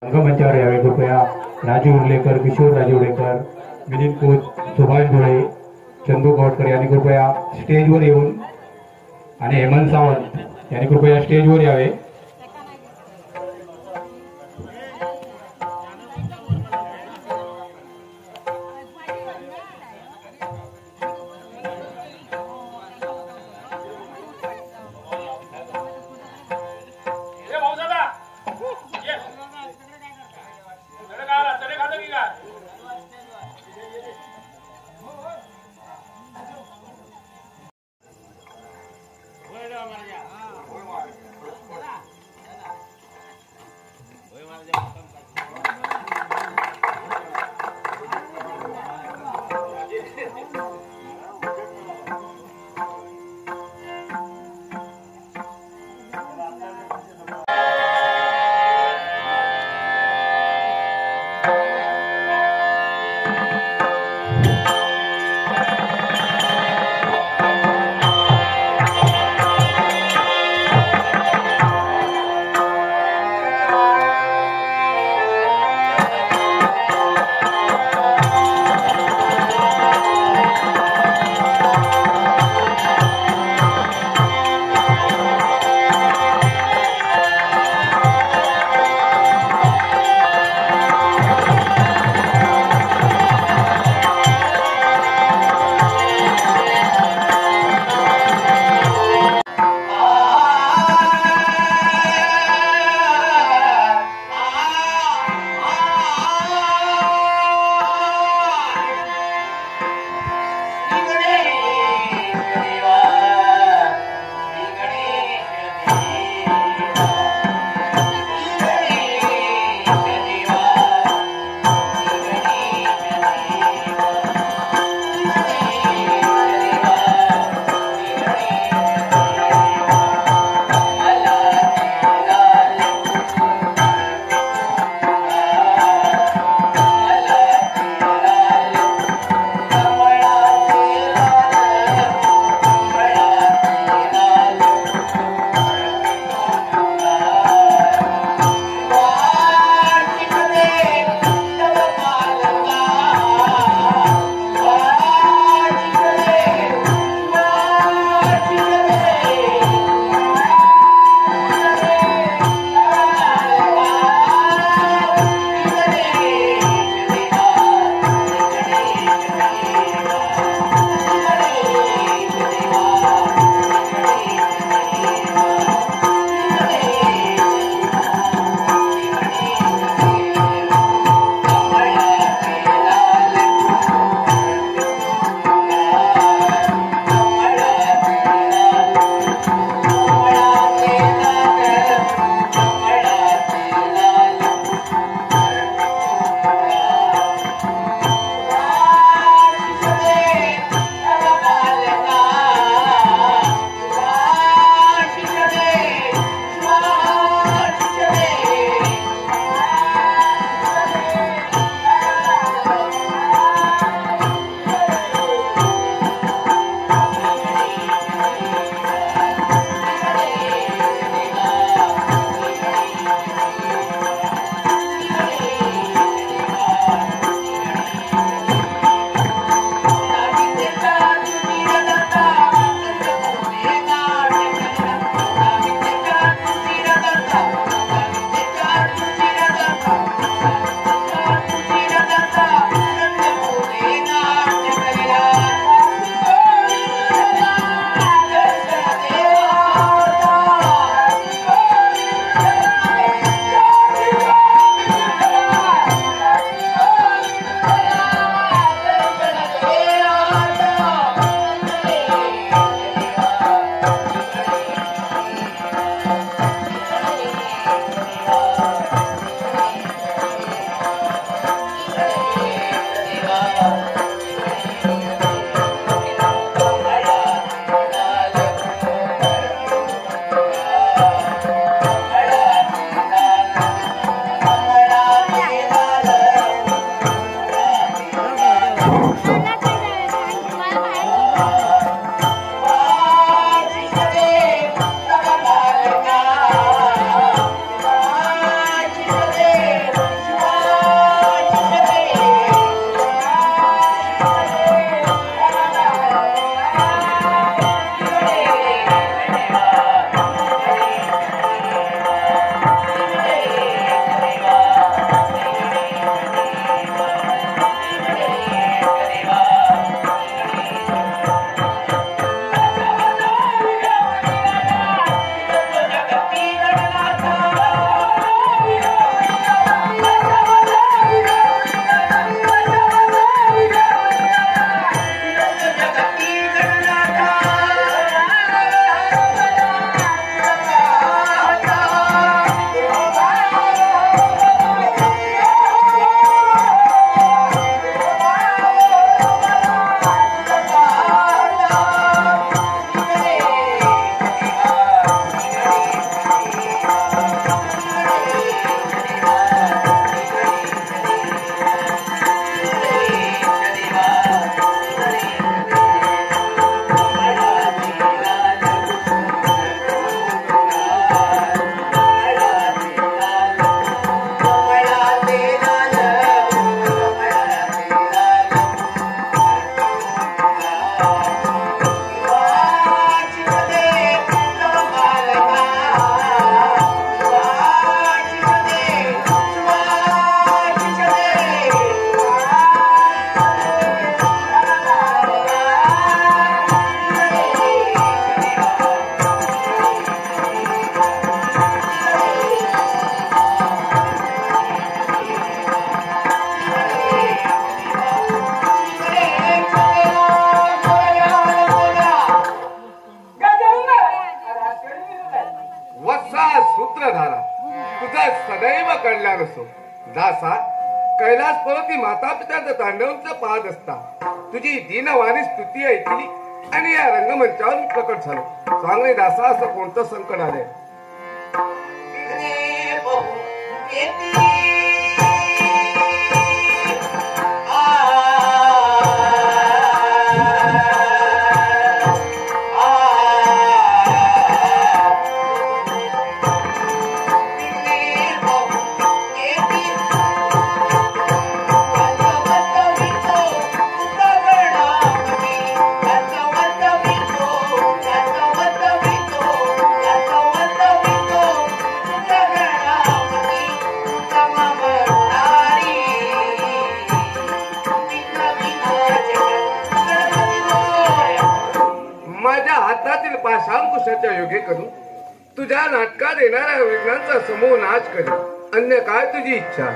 रंगमंचावर यावे कृपया राजू उर्लेकर, किशोर राजवडेकर, मिलिंद कोच, सुभाष धुळे, चंदू गावडकर यांनी कृपया स्टेजवर येऊन आणि हेमंत सावंत यांनी कृपया स्टेजवर यावे। नसो दासा कैलास पर्वती माता पित्याचं तांडवचं पाहत असता तुझी दीनवाणी स्तुती ऐकली आणि या रंगमंचावर मी प्रकट झालो. सांगणे दासा असं कोणतं संकट आलंय? पाशांकुशाच्या योगे करू तुझ्या नाटकात येणाऱ्या विघ्नांचा समूह नाश करू. अन्य काय तुझी इच्छा?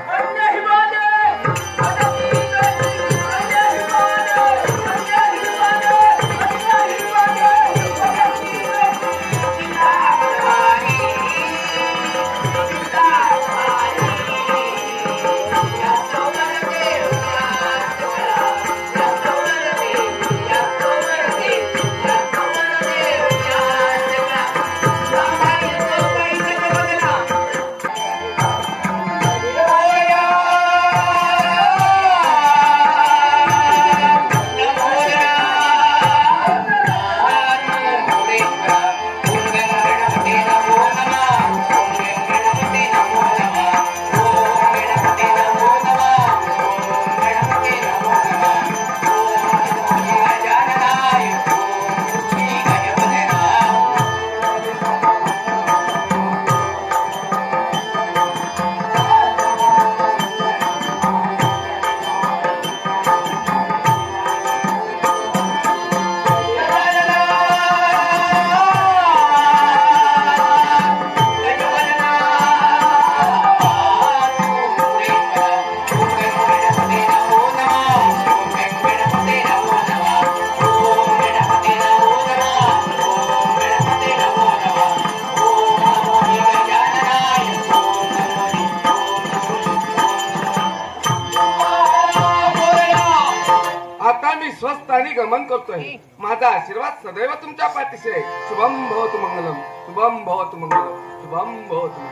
गमन करतोय. माझा आशीर्वाद सदैव तुमच्या पाठीशी आहे. शुभम भवतु मंगलम, शुभम भवतु मंगलम, शुभम भवतु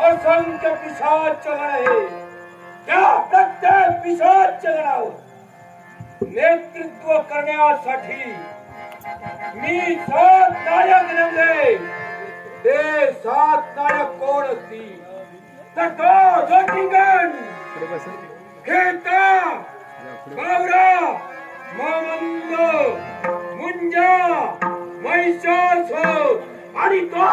असंख्य पिशाच आहे. त्या प्रत्येक पिशाच जगणावर नेतृत्व करण्यासाठी मी 7 नायक नेमले. ते 7 नायक कोण असतील तर तो ज्योतिंगण, खेता, बावरा, मामंद, मुंजा, महिषासूर आणि तो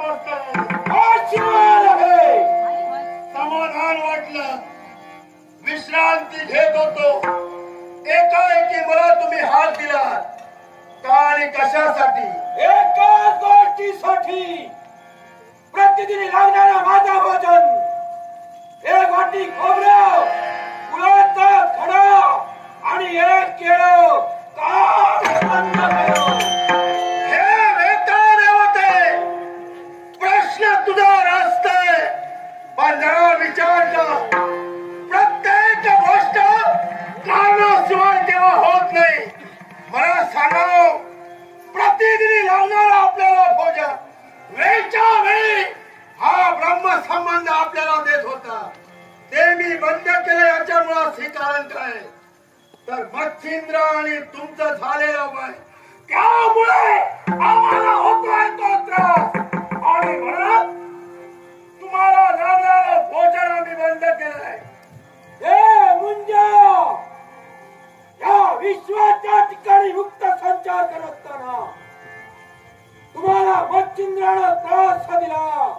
आशीर्वाद आहे. समाधान वाटलं, विश्रांती घेत होतो. एकाएकी मला तुम्ही हात दिला का आणि कशासाठी? एकाच गोष्टीसाठी. प्रतिदिन लागणारा माझा भोजन, एक वाटी खोबरं, गुळाचा खडा आणि एक केळं हे वेताने होते. प्रश्न तुझा असतोय, पण जरा विचार कर. प्रत्येक गोष्ट कारणाशिवाय तेव्हा होत नाही. मला सांगाव, प्रतिदिन लागणारा आपल्याला भोजन वेळच्या वेळी हा ब्रह्मसंबंध आपल्याला देत होता. ते मी बंद केले. याच्यामुळे हे कारण काय तर मच्छिंद्र आणि तुमचं झालेलं वय, त्यामुळे आम्हाला होतोय तो त्रास. आणि म्हणून तुम्हाला लागणारं भोजन आम्ही बंद केलंय. हे मुंजा, या विश्वाच्या ठिकाणी मुक्त संचार करत असताना तुम्हाला मच्छिंद्रानं त्रास दिला.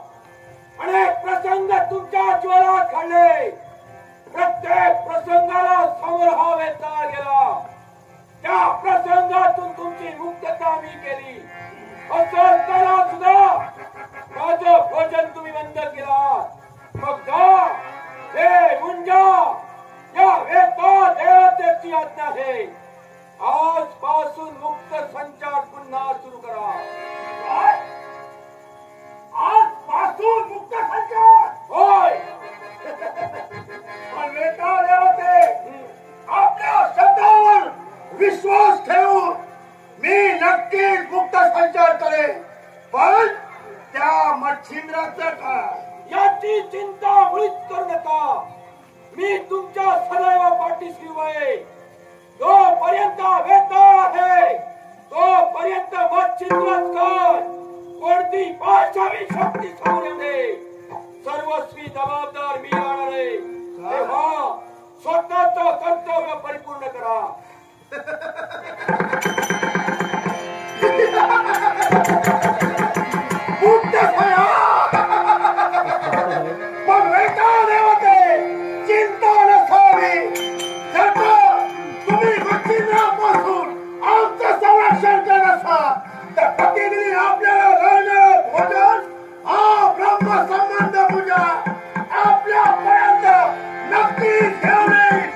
अनेक प्रसंग तुमच्या ज्वरात घडले. प्रत्येक प्रसंगाला समोर येता गेला. त्या प्रसंगातून तुमची मुक्तता मी केली. असं असताना सुद्धा माझं भोजन तुम्ही बंद केला. मग जा, हे मुंजा, या वेता देवतेची आज्ञा आहे. आजपासून मुक्त संचार पुन्हा सुरू करा. आजपासून मुक्त संचार? होय. पण वेता देवते, आपल्या शब्दावर विश्वास ठेवून मी नक्कीच मुक्त संचार करेन. पण त्या मच्छिंद्राचं काय याची चिंता मुळीच करू नका. मी तुमच्या सदैव पाठीशी आहे. जोपर्यंत वेता आहे तोपर्यंत मच्छिंद्रच काय कोणती पाशावी शक्ती समोर येऊ नये. सर्वस्वी जबाबदार मी राहणार आहे. तेव्हा स्वतःचं कर्तव्य परिपूर्ण करा. पण वेता देवते, चिंता नसावी. तुम्ही मच्छिंद्रापासून आमचं संरक्षण करत असाल तर प्रतिदिन आपल्याला लागणारं भोजन हा ब्रह्मसंबंध पूजा आपल्यापर्यंत नक्कीच घेऊन येईल.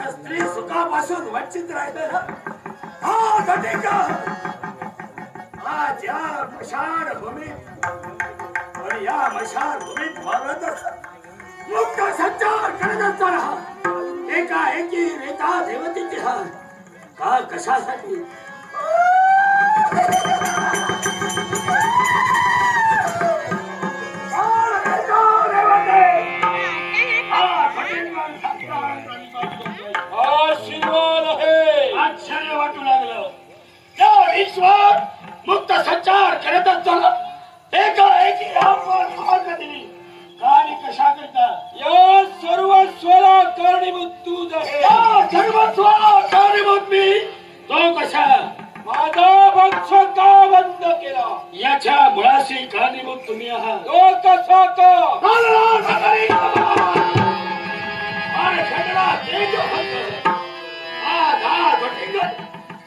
स्त्री सुखापासून वंचित राहिले ना. आज या मशाल भूमीत आणि या मशाल भूमीत वावरत मुक्त संचार करत असताना एकाएकी रेता देवतेची हार का कशासाठी आश्चर्य वाटू लागलं. त्या विश्वात मुक्त संचार करत असताना एकाएकी आपण मार्ग दिली आणि कशा करता या सर्वस्वाला कारणीभूत तूच आहे. या सर्वस्वाला कारणीभूत मी. तो कशा माझा भक्ष का बंद केला याच्या मुळाशी कारणीभूत तुम्ही आहात. तो कसा का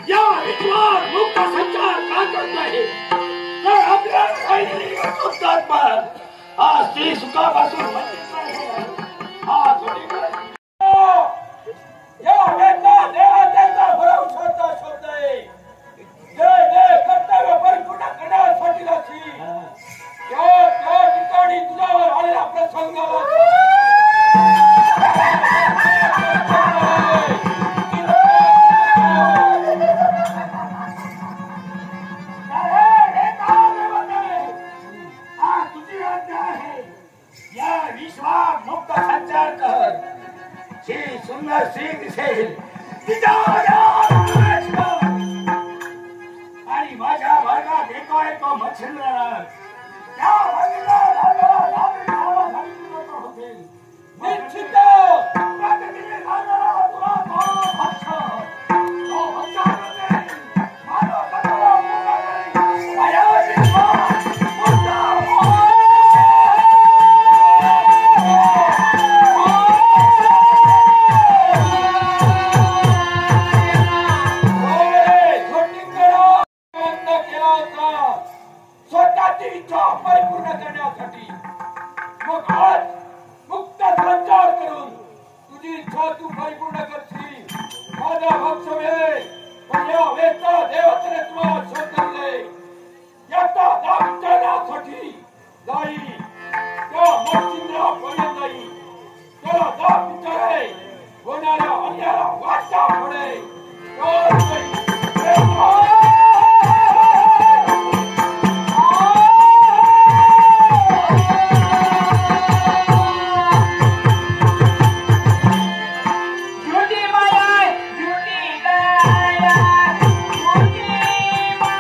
या विद्वान मुक्त संचार का करत आहे तर आपल्या हा स्त्री सुखापासून हा या वेदा देवतेचा भरवशाचा शब्द आहे. जय जय कर्तव्य परिपूर्ण करण्यासाठी लागली. त्या ठिकाणी तुझ्यावर आलेला प्रसंग मुक्त संचार कर. ही सुंदर स्त्री दिसेल आणि माझ्या मार्गात येतोय तो मच्छिंद्र त्या होतील निश्चित स्वतःची इच्छा परिपूर्ण करण्यासाठी. मग आज मुक्त संचार करून तुझी इच्छा तू परिपूर्ण करशील. माझा भक्त मिळेल पण या वेदच्या देवतेने तुम्हाला शोधले याचा दाब विचारण्यासाठी जाई त्या मच्छिंद्रापर्यंत जाई. त्याला दाब विचारे होणाऱ्या अन्याला वाचा पडे. Judy Maya, Judy Daya, Judy Maya.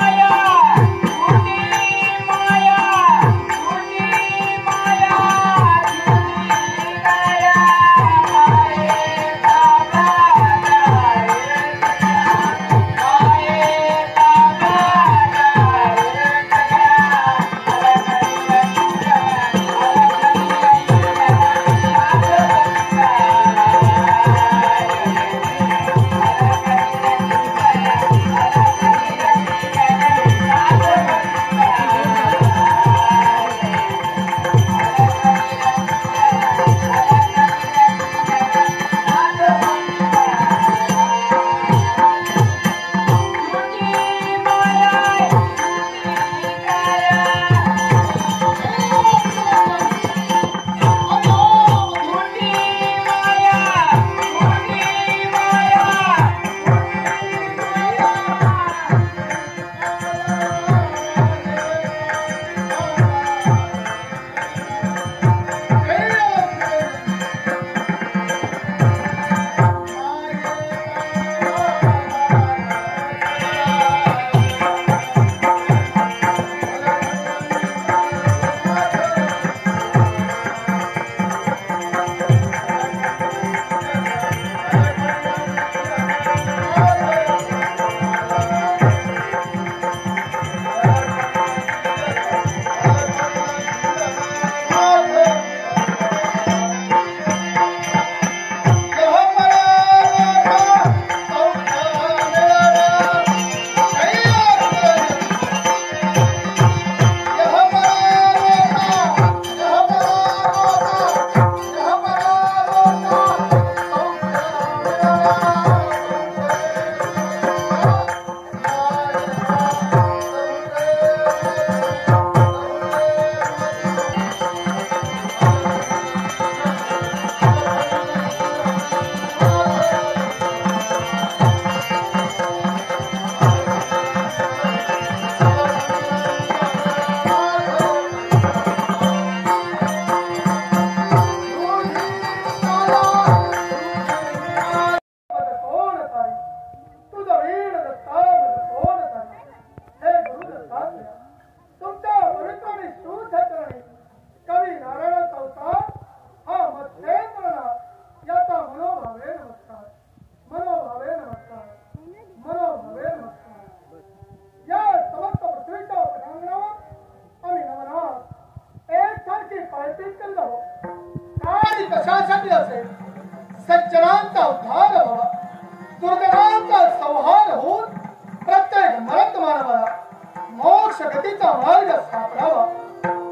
मोक्ष गतीचा मार्ग सापडावा.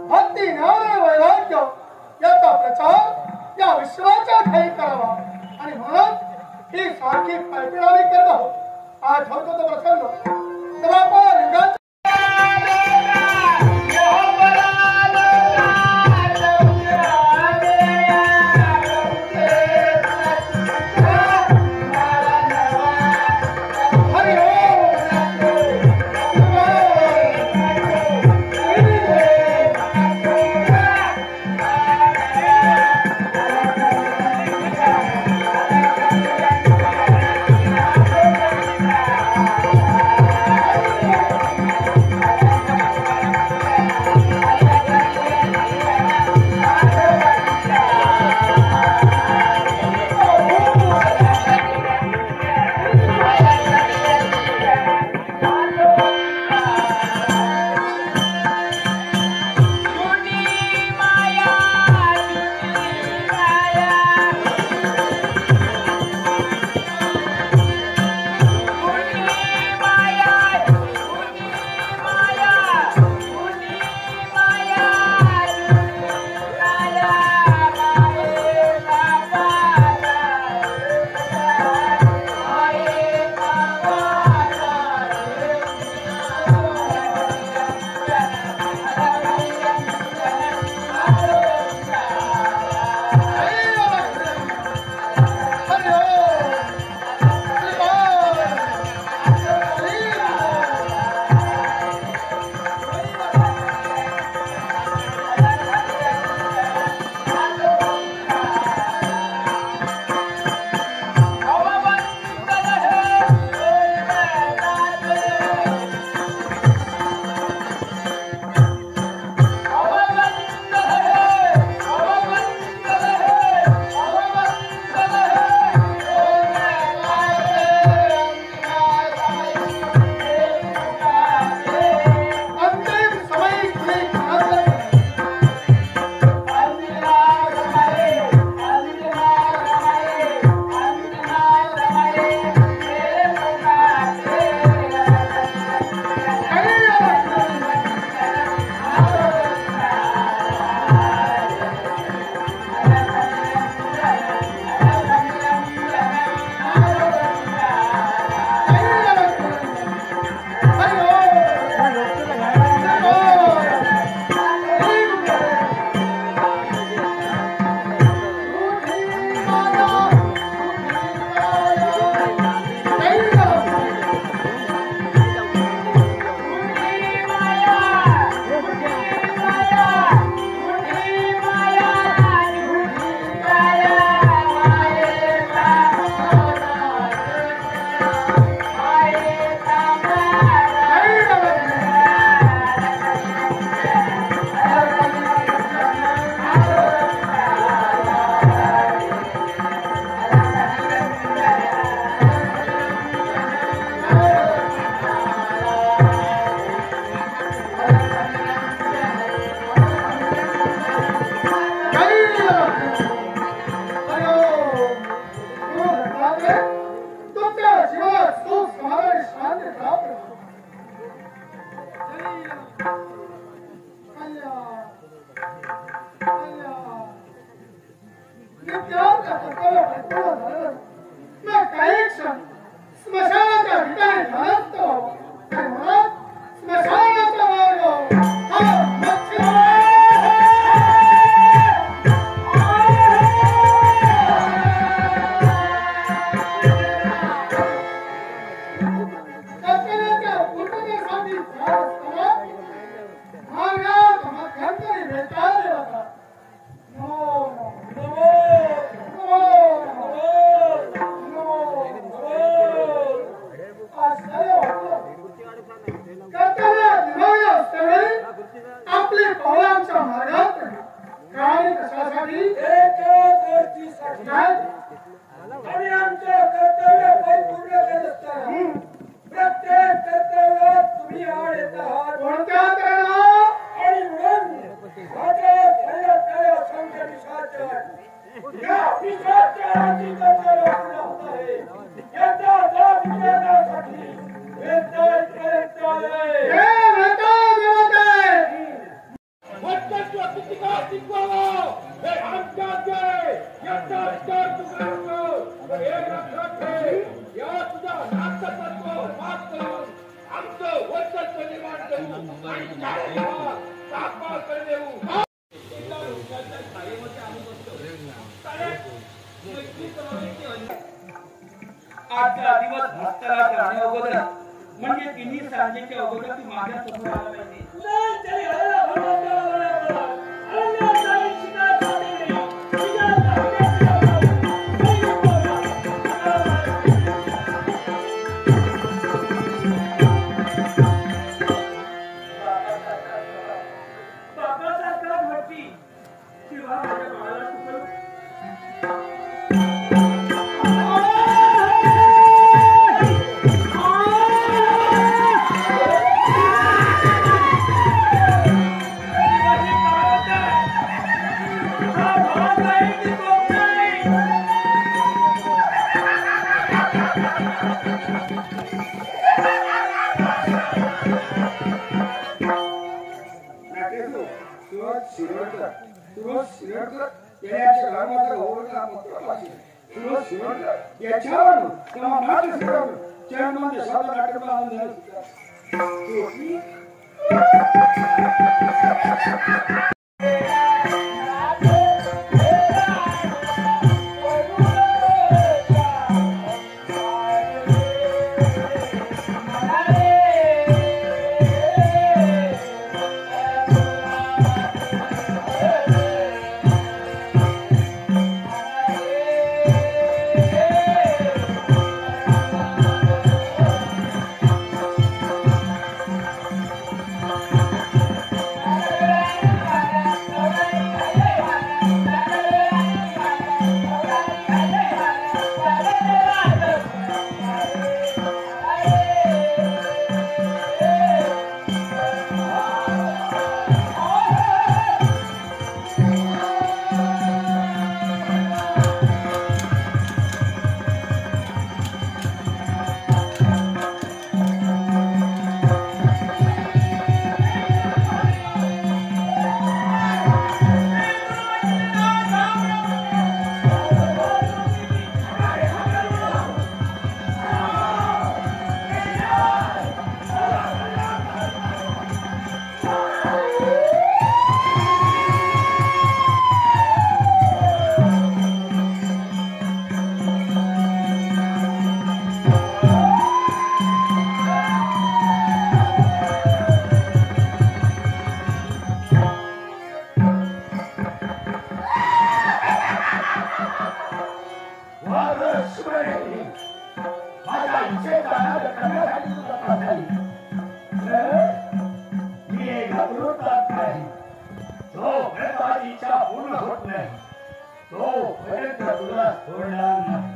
भक्ती ज्ञान वैराग्य याचा प्रचार या विश्वाच्या ठाई करावा. आणि म्हणून ही सारखी पायपिणारी करत आहोत. आठवतो तो प्रसंग द्वापार युगाच्या कोणत्या आजचा दिवस हस्तराच्या अगोदर म्हणजे तिन्ही सांजेच्या अगोदर ती माझ्या समोर आला पाहिजे. तुला सोडणार नाही.